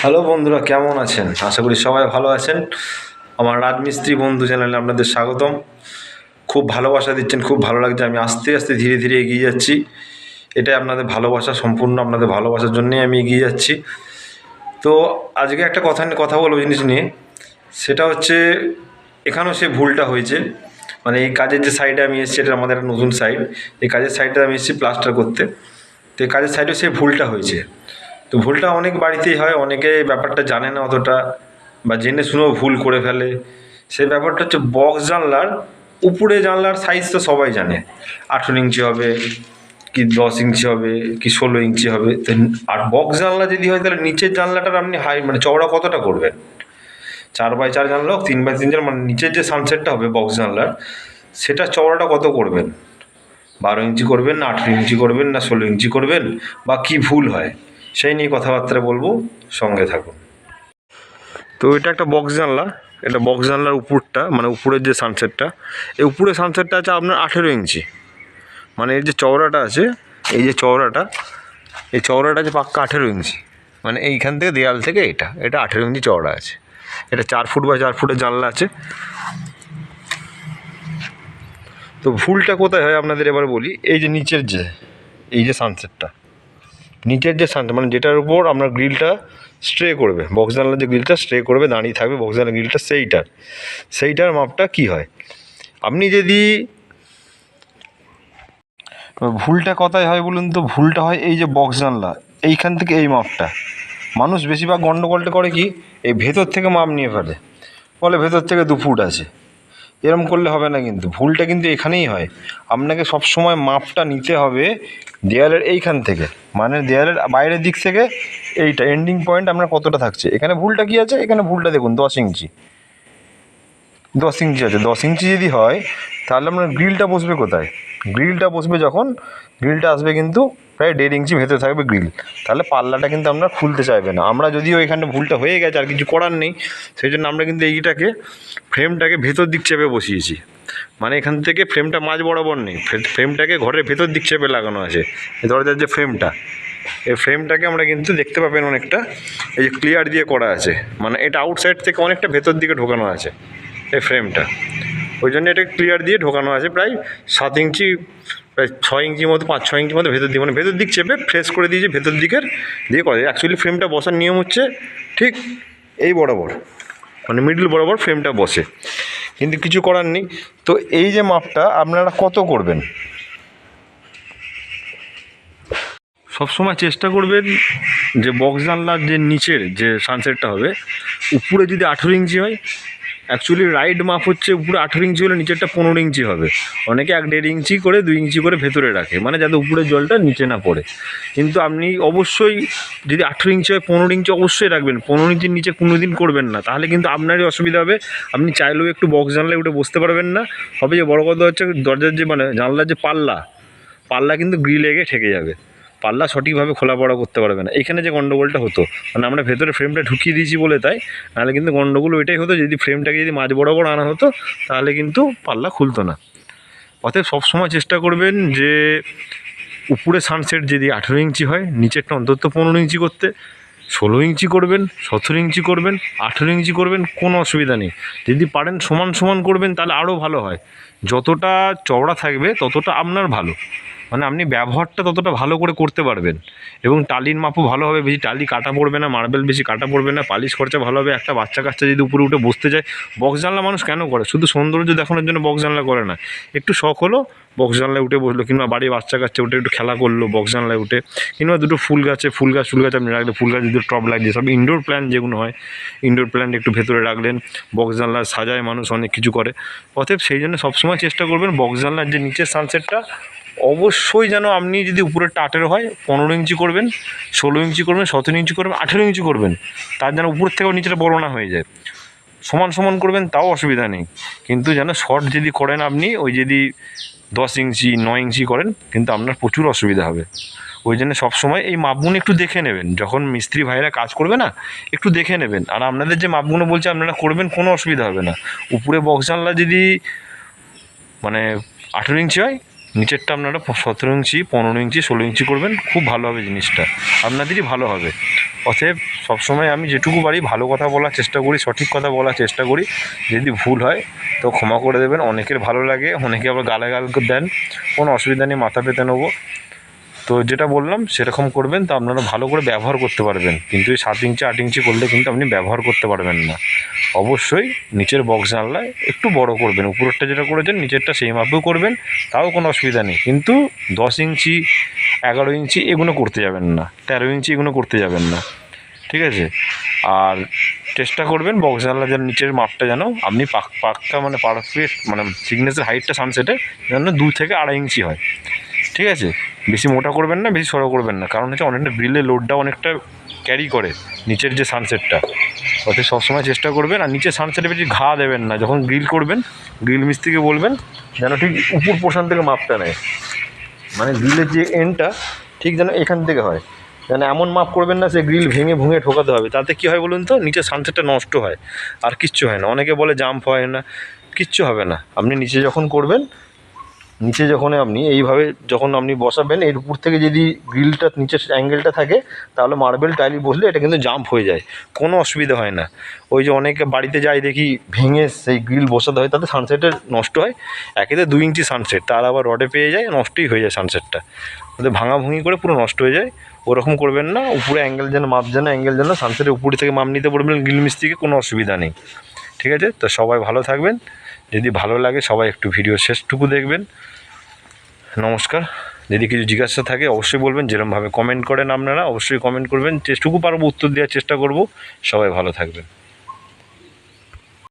Hello বন্ধুরা, কেমন আছেন? আশা করি সবাই ভালো আছেন। আমার রাজমিস্ত্রি বন্ধু চ্যানেলে আপনাদের স্বাগতম। খুব ভালোবাসা দিচ্ছেন, খুব ভালো লাগছে। আমি আস্তে আস্তে ধীরে ধীরে এগিয়ে যাচ্ছি। এটাই আপনাদের ভালোবাসা, সম্পূর্ণ আপনাদের ভালোবাসার জন্যেই আমি এগিয়ে যাচ্ছি। তো আজকে একটা কথা বলবো জিনিস নিয়ে। সেটা হচ্ছে, এখানেও সে ভুলটা হয়েছে। মানে এই কাজের যে সাইডে আমি এসেছি, এটা আমাদের একটা নতুন সাইড। এই কাজের সাইডে আমি এসেছি প্লাস্টার করতে। তো এই কাজের সাইডে সে ভুলটা হয়েছে। তো ভুলটা অনেক বাড়িতেই হয়, অনেকে ব্যাপারটা জানে না অতটা, বা জেনে শুনেও ভুল করে ফেলে। সেই ব্যাপারটা হচ্ছে, বক্স জানলার উপরে জানলার সাইজ তো সবাই জানে, 18 ইঞ্চি হবে কি 10 ইঞ্চি হবে কি 16 ইঞ্চি হবে। তো আর বক্স জানলা যদি হয়, তাহলে নিচের জানলাটার আপনি মানে চওড়া কতটা করবেন? 4x4 জানলা হোক, 3x3 জানলা, মানে নিচের যে সানসেটটা হবে বক্স জানলার, সেটা চওড়াটা কত করবেন? 12 ইঞ্চি করবেন না 18 ইঞ্চি করবেন না 16 ইঞ্চি করবেন, বা কি ভুল হয় সেই নিয়ে কথাবার্তা বলবো, সঙ্গে থাকুন। তো এটা একটা বক্স জানলা। এটা বক্স জানলার উপরটা, মানে উপরের যে সানসেটটা, এই উপরের সানসেটটা আছে আপনার 18 ইঞ্চি। মানে এর যে চওড়াটা আছে, এই যে চওড়াটা, এই চওড়াটা আছে পাক্কা 18 ইঞ্চি। মানে এইখান থেকে দেয়াল থেকে এটা 18 ইঞ্চি চওড়া আছে। এটা 4 ফুট জানলা আছে। তো ভুলটা কোথায় হয় আপনাদের এবার বলি। এই যে নিচের এই যে সানসেটটা, নিচের যে সানসেট, মানে যেটার উপর আপনার গ্রিলটা স্ট্রে করবে, বক্স জানলার যে গ্রিলটা স্ট্রে করবে, দাঁড়িয়ে থাকবে বক্স জানলার গ্রিলটা, সেইটার মাপটা কি হয়? আপনি যদি, ভুলটা কোথায় হয় বলুন তো? ভুলটা হয় এই যে বক্স জানলা, এইখান থেকে এই মাপটা। মানুষ বেশিরভাগ গন্ডগোলটা করে কি, এই ভেতর থেকে মাপ নিয়ে ফেলে, বলে ভেতর থেকে 2 ফুট আছে। এরম করলে হবে না, কিন্তু ভুলটা কিন্তু এখানেই হয়। আপনাকে সবসময় মাপটা নিতে হবে দেয়ালের এইখান থেকে, মানে দেয়ালের বাইরের দিক থেকে এইটা এন্ডিং পয়েন্ট আপনার কতটা থাকছে। এখানে ভুলটা কি আছে? এখানে ভুলটা দেখুন, 10 ইঞ্চি। 10 ইঞ্চি আছে। 10 ইঞ্চি যদি হয়, তাহলে আপনার গ্রিলটা বসবে কোথায়? গ্রিলটা বসবে যখন, গ্রিলটা আসবে কিন্তু প্রায় 1.5 ইঞ্চি ভেতরে থাকবে গ্রিল। তাহলে পাল্লাটা কিন্তু আমরা খুলতে চাইবে না। আমরা যদিও এখানে ভুলটা হয়ে গেছে, আর কিছু করার নেই, সেই জন্য আমরা কিন্তু ফ্রেমটাকে ভেতর দিক চেপে বসিয়েছি। মানে এখান থেকে ফ্রেমটা মাঝ বরাবর নেই, ফ্রেমটাকে ঘরের ভেতর দিক চেপে লাগানো আছে। এই দরজার যে ফ্রেমটা, এই ফ্রেমটাকে আমরা কিন্তু দেখতে পাবেন অনেকটা এই যে ক্লিয়ার দিয়ে করা আছে, মানে এটা আউটসাইড থেকে অনেকটা ভেতর দিকে ঢোকানো আছে এই ফ্রেমটা। ওই জন্য এটা ক্লিয়ার দিয়ে ঢোকানো আছে প্রায় 7 ইঞ্চি, প্রায় 6 ইঞ্চির মতো, 5-6 ইঞ্চির মতো ভেতর দিকে, মানে ভেতর দিক চেপে ফ্রেশ করে দিয়েছে ভেতর দিকের দিয়ে করা যায়। অ্যাকচুয়ালি ফ্রেমটা বসার নিয়ম হচ্ছে ঠিক এই বরাবর, মানে মিডল বরাবর ফ্রেমটা বসে, কিন্তু কিছু করার নেই। তো এই যে মাপটা আপনারা কত করবেন, সবসময় চেষ্টা করবেন যে বক্স জানলার যে নিচের যে সানসেটটা হবে, উপরে যদি 18 ইঞ্চি হয়, অ্যাকচুয়ালি রাইট মাপ হচ্ছে উপরে 18 ইঞ্চি হলে নিচেরটা 15 ইঞ্চি হবে। অনেকে 1.5 ইঞ্চি করে 2 ইঞ্চি করে ভেতরে রাখে, মানে যাতে উপরের জলটা নিচে না পড়ে। কিন্তু আপনি অবশ্যই যদি 18 ইঞ্চি হয়, 15 ইঞ্চি অবশ্যই রাখবেন। 15 ইঞ্চির নিচে কোনো দিন করবেন না, তাহলে কিন্তু আপনারই অসুবিধা হবে। আপনি চাইলেও একটু বক্স জানলায় উঠে বসতে পারবেন না। হবে যে বড় কথা হচ্ছে, দরজার যে মানে জানলার যে পাল্লা কিন্তু গ্রিল লেগে ঠেকে যাবে, পাল্লা সঠিকভাবে খোলা পড়া করতে পারবে না। এখানে যে গন্ডগোলটা হতো, মানে আমরা ভেতরে ফ্রেমটা ঢুকিয়ে দিয়েছি বলে তাই, নাহলে কিন্তু গন্ডগোল ওইটাই হতো, যদি ফ্রেমটাকে যদি মাঝ বরাবর আনা হতো, তাহলে কিন্তু পাল্লা খুলতো না। অতএব সবসময় চেষ্টা করবেন যে উপরে সানসেট যদি 18 ইঞ্চি হয়, নিচেরটা অন্তত 15 ইঞ্চি করতে। 16 ইঞ্চি করবেন, 17 ইঞ্চি করবেন, 18 ইঞ্চি করবেন, কোনো অসুবিধা নেই। যদি পারেন সমান সমান করবেন, তাহলে আরও ভালো হয়। যতটা চওড়া থাকবে ততটা আপনার ভালো, মানে আপনি ব্যবহারটা ততটা ভালো করে করতে পারবেন। এবং টালির মাপও ভালো হবে, বেশি টালি কাটা পড়বে না, মার্বেল বেশি কাটা পড়বে না, পালিশ খরচা ভালো হবে। একটা বাচ্চা কাচ্চা যদি উপরে উঠে বসতে যায়, বক্স জানলা মানুষ কেন করে? শুধু সৌন্দর্য দেখানোর জন্য বক্স জানলা করে না। একটু শখ হলো বক্স জানলায় উঠে বসলো, কিংবা বাড়ির বাচ্চা কাচ্চা উঠে একটু খেলা করলো বক্স জানলায় উঠে, কিংবা দুটো ফুল গাছ আপনি রাখলে, ফুল গাছ দুটো টব লাগিয়ে, সব ইনডোর প্ল্যান্ট যেগুলো হয়, ইনডোর প্ল্যান্ট একটু ভেতরে রাখলেন। বক্স জানলা সাজায় মানুষ, অনেক কিছু করে। অতএব সেই জন্য সবসময় চেষ্টা করবেন বক্স জানলার যে নিচের সানসেটটা অবশ্যই যেন, আপনি যদি উপরেরটা 18 হয়, 15 ইঞ্চি করবেন, 16 ইঞ্চি করবেন, 17 ইঞ্চি করবেন, 18 ইঞ্চি করবেন। তার যেন উপরের থেকেও নিচেটা বড় না হয়ে যায়। সমান সমান করবেন, তাও অসুবিধা নেই, কিন্তু যেন শর্ট যদি করেন আপনি, ওই যদি 10 ইঞ্চি 9 ইঞ্চি করেন, কিন্তু আপনার প্রচুর অসুবিধা হবে। ওই জন্য সবসময় এই মাপগুলো একটু দেখে নেবেন, যখন মিস্ত্রি ভাইরা কাজ করবে না, একটু দেখে নেবেন। আর আপনাদের যে মাপগুলো বলছে আপনারা করবেন, কোনো অসুবিধা হবে না। উপরে বক্স জানলা যদি মানে 18 ইঞ্চি হয়, নিচেরটা আপনারা 17 ইঞ্চি, 15 ইঞ্চি, 16 ইঞ্চি করবেন, খুব ভালো হবে জিনিসটা, আপনাদেরই ভালো হবে। অতএব সবসময় আমি যেটুকু পারি ভালো কথা বলার চেষ্টা করি, সঠিক কথা বলার চেষ্টা করি। যদি ভুল হয় তো ক্ষমা করে দেবেন। অনেকের ভালো লাগে, অনেকে আবার গালাগাল দেন, কোনো অসুবিধা নেই, মাথা পেতে নেবো। তো যেটা বললাম সেরকম করবেন, তো আপনারা ভালো করে ব্যবহার করতে পারবেন। কিন্তু এই 7 ইঞ্চি 8 ইঞ্চি করলে কিন্তু আপনি ব্যবহার করতে পারবেন না। অবশ্যই নিচের বক্স জানলায় একটু বড় করবেন, উপরেরটা যেটা করেছেন নিচেরটা সেই মাপেও করবেন, তাও কোনো অসুবিধা নেই। কিন্তু 10 ইঞ্চি 11 ইঞ্চি এগুলো করতে যাবেন না, 13 ইঞ্চি এগুলো করতে যাবেন না, ঠিক আছে? আর চেষ্টা করবেন বক্স জানলা যেন নিচের মাপটা যেন আপনি পাক্কা মানে পারফেক্ট মানে সিগনেসের হাইটটা সানসেটে যেন 2 থেকে 2.5 ইঞ্চি হয়, ঠিক আছে? বেশি মোটা করবেন না, বেশি সরো করবেন না, কারণ হচ্ছে অনেকটা গ্রিলের লোডটা অনেকটা ক্যারি করে নিচের যে সানসেটটা। অর্থাৎ সবসময় চেষ্টা করবেন। আর নিচে সানসেটে বেশি ঘা দেবেন না, যখন গ্রিল করবেন গ্রিল মিস্ত্রিকে বলবেন যেন ঠিক উপর পোর্শন থেকে মাপটা নেয়, মানে গ্রিলের যে এন্ডটা ঠিক যেন এখান থেকে হয়, যেন এমন মাপ করবেন না সে গ্রিল ভেঙে ভুঙে ঠোকাতে হবে। তাতে কী হয় বলুন তো, নিচে সানসেটটা নষ্ট হয়, আর কিচ্ছু হয় না। অনেকে বলে জাম্প হয় না, কিচ্ছু হবে না। আপনি নিচে যখন করবেন, নিচে যখন আপনি এইভাবে যখন আপনি বসাবেন, এর উপর থেকে যদি গ্রিলটা নিচের অ্যাঙ্গেলটা থাকে, তাহলে মার্বেল টাইলি বসলে এটা কিন্তু জাম্প হয়ে যায়, কোনো অসুবিধা হয় না। ওই যে অনেকে বাড়িতে যায় দেখি ভেঙে সেই গ্রিল বসাতে হয়, তাতে সানসেটের নষ্ট হয়। একেতে 2 ইঞ্চি সানসেট, তার আবার রডে পেয়ে যায়, নষ্টই হয়ে যায় সানসেটটা, ওদের ভাঙাভুঙি করে পুরো নষ্ট হয়ে যায়। ওরকম করবেন না, উপরে অ্যাঙ্গেল যেন মাপ যেন অ্যাঙ্গেল যেন সানসেটের উপর থেকে মাপ নিতে পারবেন গ্রিল মিস্ত্রিকে, কোনো অসুবিধা নেই, ঠিক আছে? তো সবাই ভালো থাকবেন। যদি ভালো লাগে সবাই একটু ভিডিও শেষটুকু দেখবেন। নমস্কার। যদি কিছু জিজ্ঞাসা থাকে অবশ্যই বলবেন, যেরকমভাবে কমেন্ট করেন আপনারা অবশ্যই কমেন্ট করবেন, যেটুকু পারবো উত্তর দেওয়ার চেষ্টা করব। সবাই ভালো থাকবেন।